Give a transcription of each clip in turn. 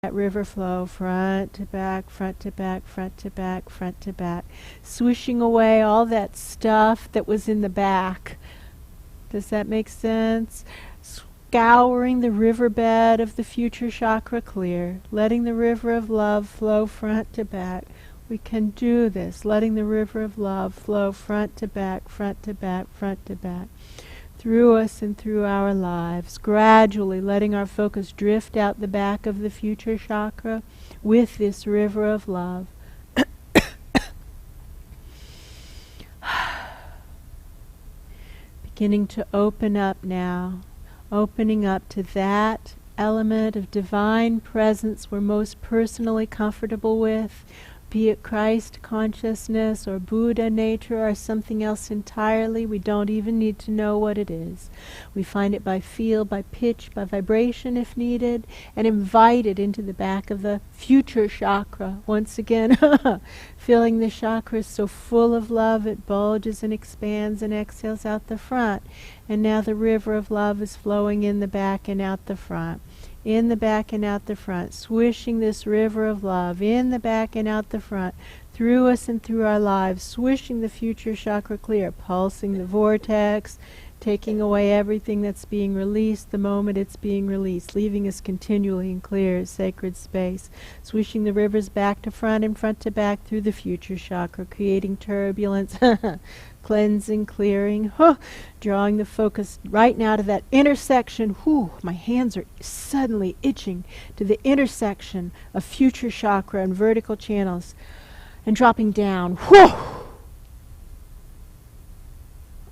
that river flow, front to back, front to back, front to back, front to back, swishing away all that stuff that was in the back. Does that make sense? Scouring the riverbed of the future chakra clear, letting the river of love flow front to back. We can do this, letting the river of love flow front to back, front to back, front to back, through us and through our lives, gradually letting our focus drift out the back of the future chakra with this river of love. Beginning to open up now, opening up to that element of divine presence we're most personally comfortable with, be it Christ consciousness or Buddha nature or something else entirely. We don't even need to know what it is. We find it by feel, by pitch, by vibration if needed, and invite it into the back of the future chakra. Once again, feeling the chakra is so full of love it bulges and expands and exhales out the front. And now the river of love is flowing in the back and out the front. In the back and out the front, swishing this river of love in the back and out the front, through us and through our lives, swishing the future chakra clear, pulsing the vortex, taking away everything that's being released the moment it's being released, leaving us continually in clear, sacred space, swishing the rivers back to front and front to back through the future chakra, creating turbulence, cleansing, clearing, drawing the focus right now to that intersection. My hands are suddenly itching to the intersection of future chakra and vertical channels, and dropping down,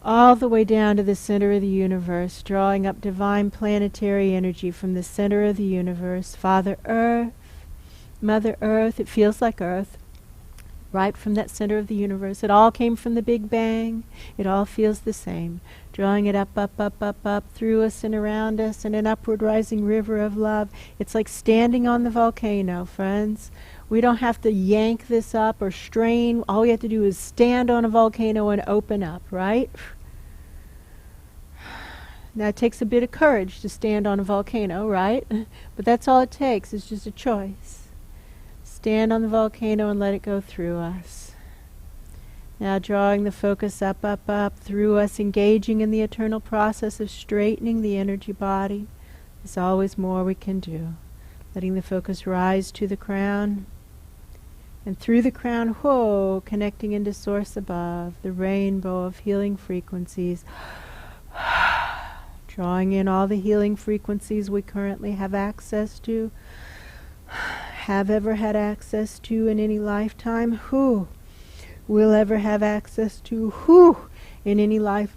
all the way down to the center of the universe, drawing up divine planetary energy from the center of the universe. Father Earth, Mother Earth, it feels like Earth, right from that center of the universe. It all came from the Big Bang. It all feels the same. Drawing it up, up, up, up, up, through us and around us, in an upward rising river of love. It's like standing on the volcano, friends. We don't have to yank this up or strain. All we have to do is stand on a volcano and open up, right? Now it takes a bit of courage to stand on a volcano, right? But that's all it takes. It's just a choice. Stand on the volcano and let it go through us. Now drawing the focus up, up, up, through us, engaging in the eternal process of straightening the energy body. There's always more we can do. Letting the focus rise to the crown. And through the crown, connecting into source above, the rainbow of healing frequencies. Drawing in all the healing frequencies we currently have access to, have ever had access to in any lifetime, will ever have access to, in any life,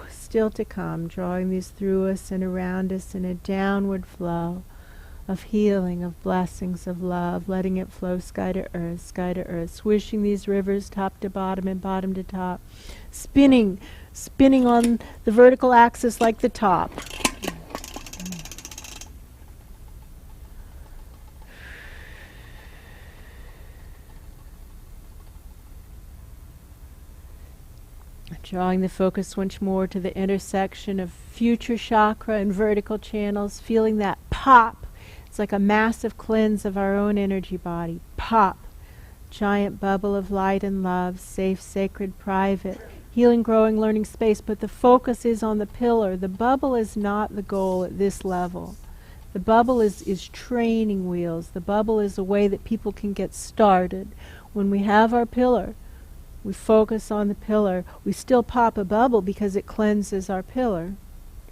still to come, drawing these through us and around us in a downward flow of healing, of blessings, of love, letting it flow sky to earth, swishing these rivers top to bottom and bottom to top, spinning on the vertical axis like the top. Drawing the focus once more to the intersection of future chakra and vertical channels, feeling that pop. It's like a massive cleanse of our own energy body. Pop. Giant bubble of light and love, safe, sacred, private, healing, growing, learning space, but the focus is on the pillar. The bubble is not the goal at this level. The bubble is training wheels. The bubble is a way that people can get started. When we have our pillar, we focus on the pillar. We still pop a bubble because it cleanses our pillar.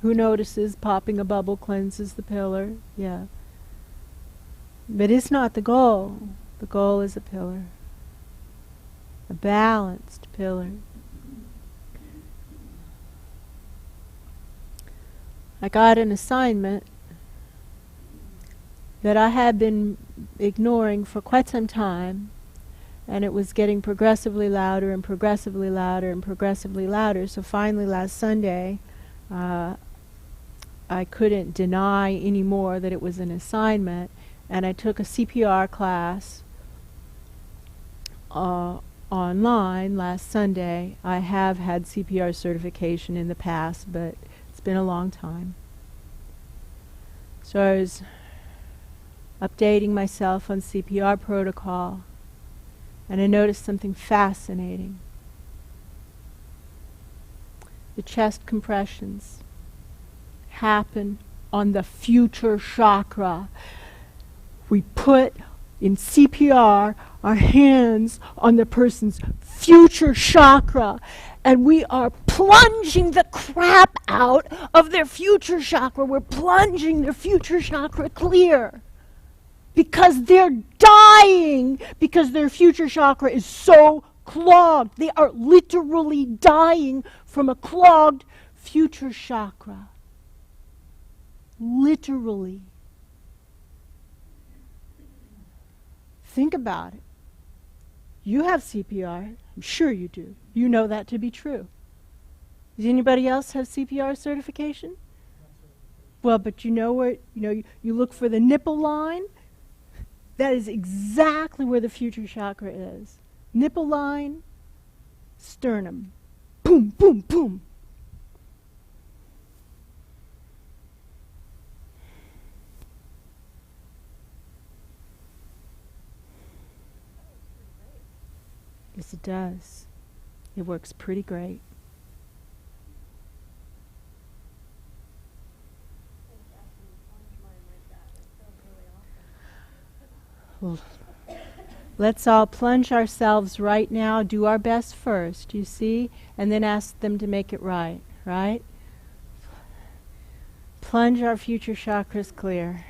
Who notices popping a bubble cleanses the pillar? Yeah. But it's not the goal. The goal is a pillar. A balanced pillar. I got an assignment that I had been ignoring for quite some time, and it was getting progressively louder and progressively louder and progressively louder. So finally last Sunday, I couldn't deny anymore that it was an assignment, and I took a CPR class online last Sunday. I have had CPR certification in the past, but it's been a long time. So I was updating myself on CPR protocol, and I noticed something fascinating. The chest compressions happen on the future chakra. We put in CPR our hands on the person's future chakra, and we are plunging the crap out of their future chakra. We're plunging their future chakra clear because they're dying, because their future chakra is so clogged. They are literally dying from a clogged future chakra. Literally. Think about it. You have CPR. I'm sure you do. You know that to be true. Does anybody else have CPR certification? Well, but you know where, you look for the nipple line. That is exactly where the future chakra is. Nipple line, sternum. Boom, boom, boom. Yes, it does. It works pretty great. Well, let's all plunge ourselves right now, do our best first, you see, and then ask them to make it right, right? Plunge our future chakras clear.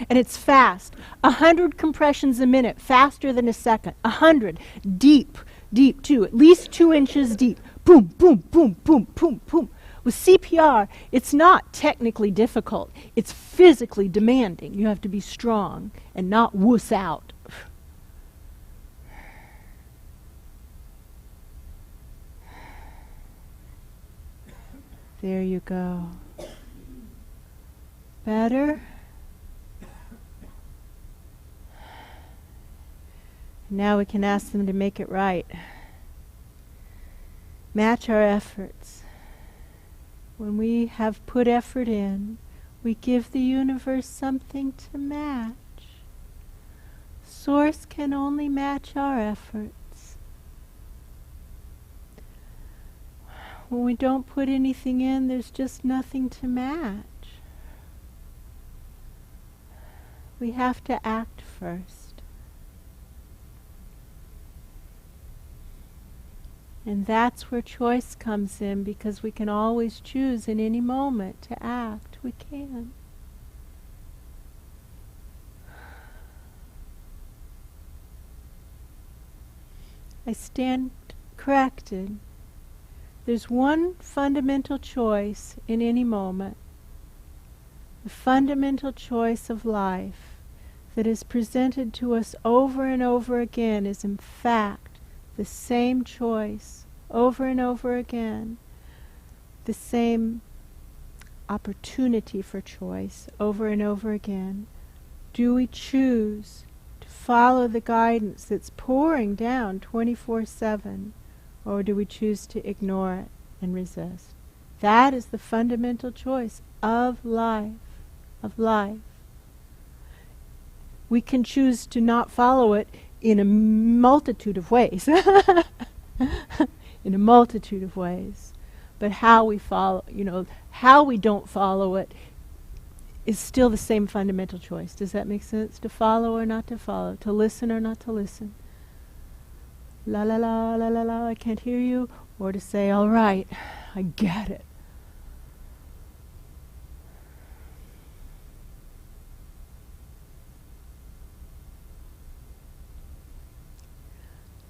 And it's fast. 100 compressions a minute, faster than a second. 100. Deep, deep too. At least 2 inches deep. Boom, boom, boom, boom, boom, boom. With CPR, it's not technically difficult. It's physically demanding. You have to be strong and not wuss out. There you go. Better? Now we can ask them to make it right. Match our efforts. When we have put effort in, we give the universe something to match. Source can only match our efforts. When we don't put anything in, there's just nothing to match. We have to act first. And that's where choice comes in, because we can always choose in any moment to act. We can. I stand corrected. There's one fundamental choice in any moment. The fundamental choice of life that is presented to us over and over again is in fact the same choice over and over again, the same opportunity for choice over and over again. Do we choose to follow the guidance that's pouring down 24/7, or do we choose to ignore it and resist? That is the fundamental choice of life, of life. We can choose to not follow it in a multitude of ways. In a multitude of ways. But how we follow, how we don't follow it is still the same fundamental choice. Does that make sense? To follow or not to follow, to listen or not to listen. La la la la la la, I can't hear you. Or to say, all right, I get it.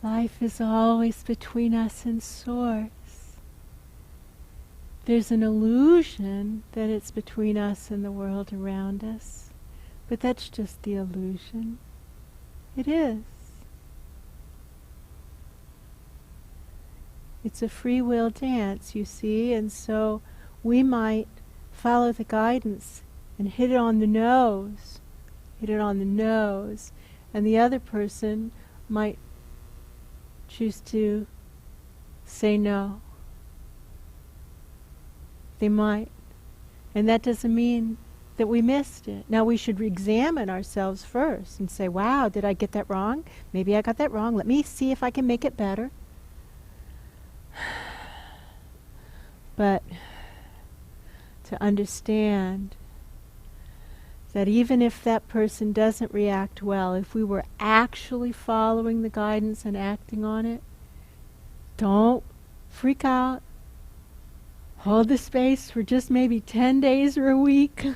Life is always between us and Source. There's an illusion that it's between us and the world around us, but that's just the illusion. It is. It's a free will dance, you see, and so we might follow the guidance and hit it on the nose, and the other person might choose to say no. They might. And that doesn't mean that we missed it. Now we should re-examine ourselves first and say, wow, did I get that wrong? Maybe I got that wrong. Let me see if I can make it better. But to understand that even if that person doesn't react well, if we were actually following the guidance and acting on it, don't freak out. Hold the space for just maybe 10 days or a week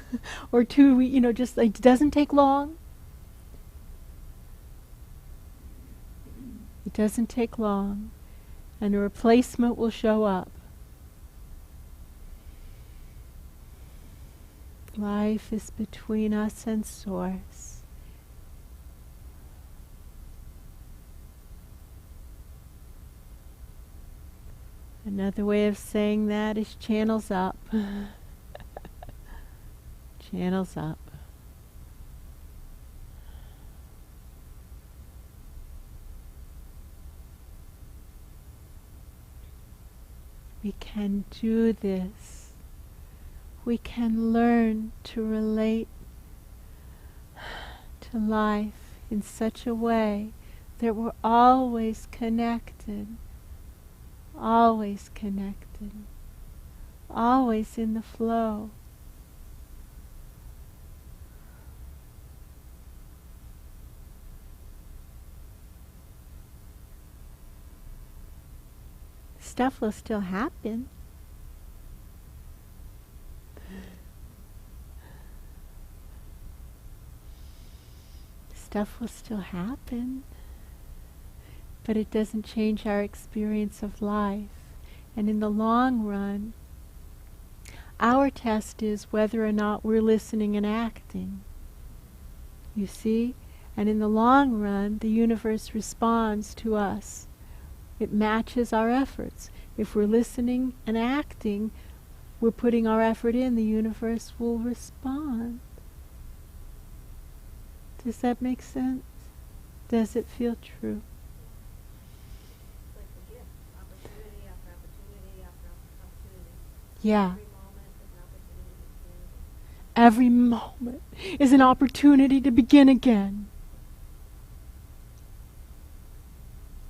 or 2 weeks, just like, it doesn't take long. It doesn't take long, and a replacement will show up. Life is between us and Source. Another way of saying that is channels up. Channels up. We can do this. We can learn to relate to life in such a way that we're always connected. Always connected, always in the flow. Stuff will still happen. Stuff will still happen. But it doesn't change our experience of life. And in the long run, our test is whether or not we're listening and acting. You see? And in the long run, the universe responds to us. It matches our efforts. If we're listening and acting, we're putting our effort in, the universe will respond. Does that make sense? Does it feel true? Yeah. Every moment is an opportunity to begin again.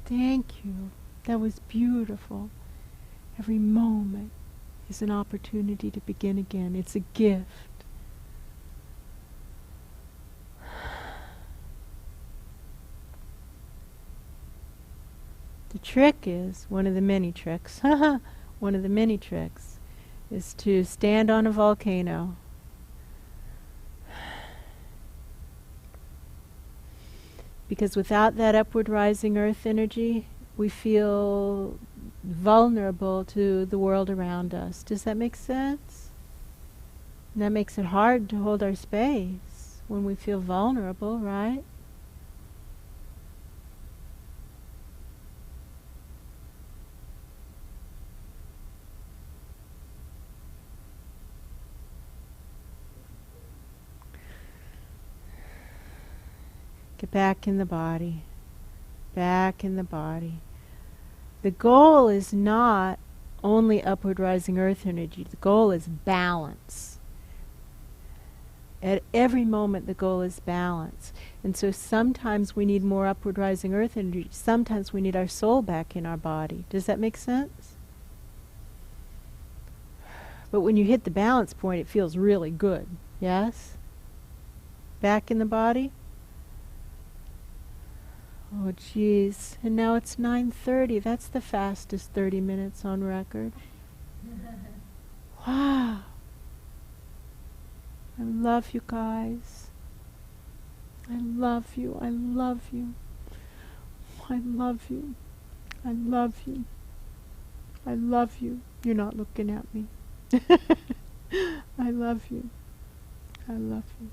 Thank you. That was beautiful. Every moment is an opportunity to begin again. It's a gift. The trick is, one of the many tricks, one of the many tricks, is to stand on a volcano. Because without that upward rising earth energy, we feel vulnerable to the world around us. Does that make sense? And that makes it hard to hold our space when we feel vulnerable, right? Get back in the body. Back in the body. The goal is not only upward rising earth energy. The goal is balance. At every moment the goal is balance. And so sometimes we need more upward rising earth energy. Sometimes we need our soul back in our body. Does that make sense? But when you hit the balance point, it feels really good. Yes? Back in the body? Oh, geez. And now it's 9:30. That's the fastest 30 minutes on record. Wow. I love you guys. I love you. I love you. I love you. I love you. I love you. You're not looking at me. I love you. I love you.